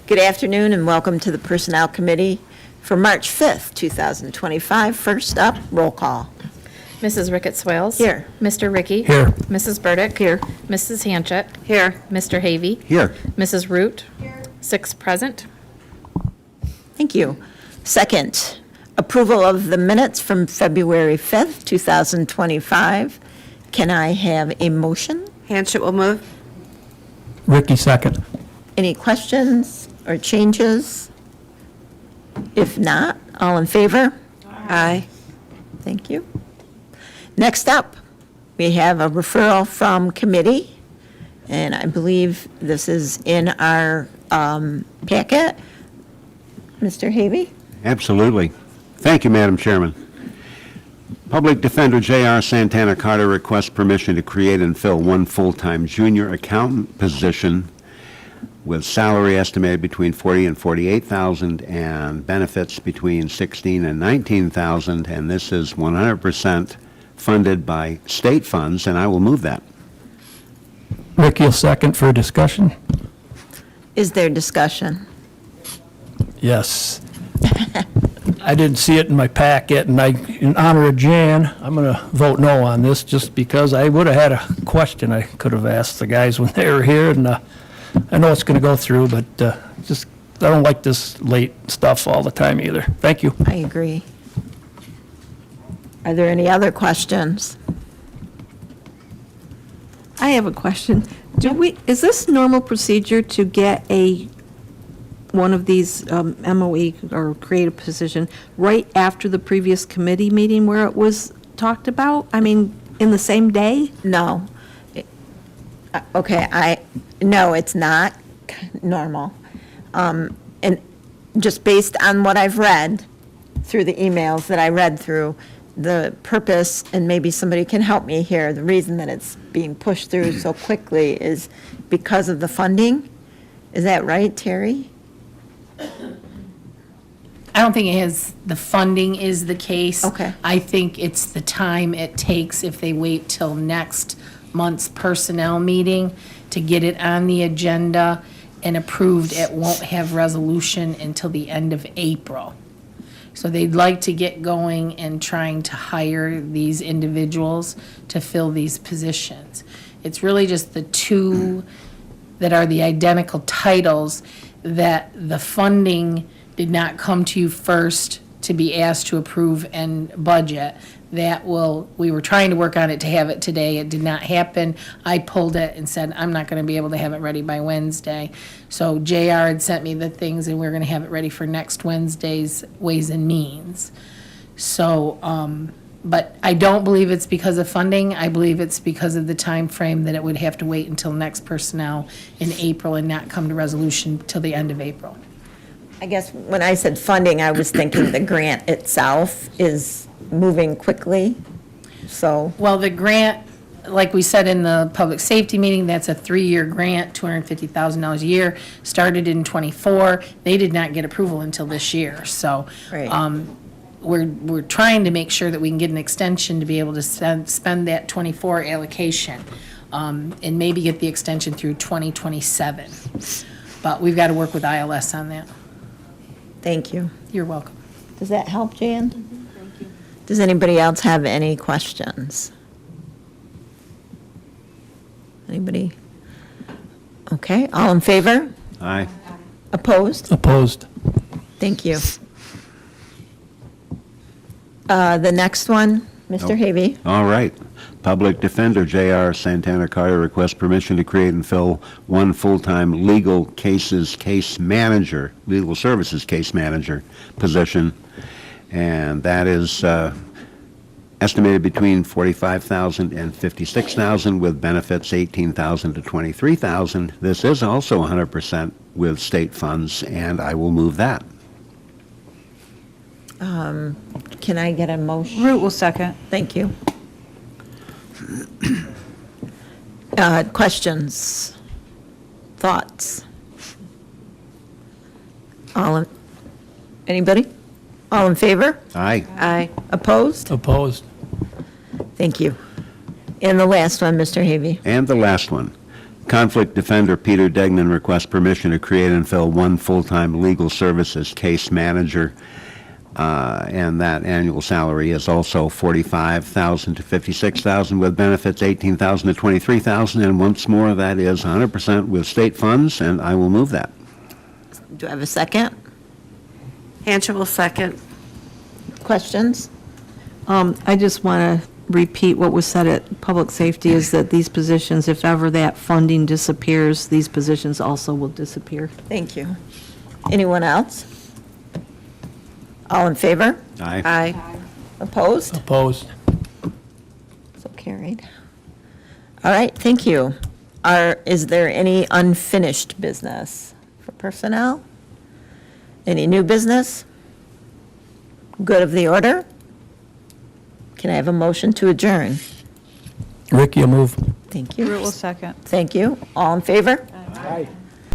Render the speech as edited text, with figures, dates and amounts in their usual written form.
Good afternoon and welcome to the Personnel Committee for March 5th, 2025. First up, roll call. Mrs. Ricketts Swales. Here. Mr. Ricky. Here. Mrs. Burdick. Here. Mrs. Hanchett. Here. Mr. Havey. Here. Mrs. Root. Here. 6 present. Thank you. Second, approval of the minutes from February 5th, 2025. Can I have a motion? Hanchett will move. Ricky second. Any questions or changes? If not, all in favor? Aye. Thank you. Next up, we have a referral from committee, and I believe this is in our packet. Mr. Havey? Absolutely. Thank you, Madam Chairman. Public Defender J.R. Santana Carter requests permission to create and fill one full-time junior accountant position with salary estimated between $40,000 and $48,000 and benefits between $16,000 and $19,000, and this is 100% funded by state funds, and I will move that. Ricky will second for discussion. Is there discussion? Yes. I didn't see it in my packet, and in honor of Jan, I'm going to vote no on this just because I would have had a question I could have asked the guys when they were here, and I know it's going to go through, but I don't like this late stuff all the time either. Thank you. I agree. Are there any other questions? I have a question. Is this normal procedure to get one of these MOE or create a position right after the previous committee meeting where it was talked about? I mean, in the same day? No. Okay, no, it's not normal. And just based on what I've read through the emails that I read through, the purpose, and maybe somebody can help me here, the reason that it's being pushed through so quickly is because of the funding? Is that right, Terry? I don't think it is, the funding is the case. Okay. I think it's the time it takes if they wait till next month's personnel meeting to get it on the agenda and approved. It won't have resolution until the end of April. So they'd like to get going and trying to hire these individuals to fill these positions. It's really just the two that are the identical titles that the funding did not come to you first to be asked to approve and budget. We were trying to work on it to have it today. It did not happen. I pulled it and said, I'm not going to be able to have it ready by Wednesday. So JR had sent me the things and we're going to have it ready for next Wednesday's Ways and Means. So, but I don't believe it's because of funding. I believe it's because of the time frame that it would have to wait until next personnel in April and not come to resolution till the end of April. I guess when I said funding, I was thinking the grant itself is moving quickly, so. Well, the grant, like we said in the public safety meeting, that's a 3-year grant, $250,000 a year, started in '24. They did not get approval until this year, so. Right. We're trying to make sure that we can get an extension to be able to spend that '24 allocation, and maybe get the extension through 2027. But we've got to work with ILS on that. Thank you. You're welcome. Does that help, Jan? Thank you. Does anybody else have any questions? Anybody? Okay, all in favor? Aye. Opposed? Opposed. Thank you. The next one, Mr. Nope. Havey. All right. Public Defender J.R. Santana Carter requests permission to create and fill one full-time legal services case manager position, and that is estimated between $45,000 and $56,000 with benefits $18,000 to $23,000. This is also 100% with state funds, and I will move that. Can I get a motion? Root will second. Thank you. Questions? Thoughts? Anybody? All in favor? Aye. Aye. Opposed? Opposed. Thank you. And the last one, Mr. Havey. And the last one, Conflict Defender Peter Degnan requests permission to create and fill one full-time legal services case manager, and that annual salary is also $45,000 to $56,000 with benefits $18,000 to $23,000, and once more, that is 100% with state funds, and I will move that. Do I have a second? Hancher will second. Questions? I just want to repeat what was said at Public Safety, is that these positions, if ever that funding disappears, these positions also will disappear. Thank you. Anyone else? All in favor? Aye. Aye. Opposed? Opposed? So carried. All right, thank you. Is there any unfinished business for personnel? Any new business? Good of the order? Can I have a motion to adjourn? Rick, you move. Thank you. Root will second. Thank you. All in favor? Aye.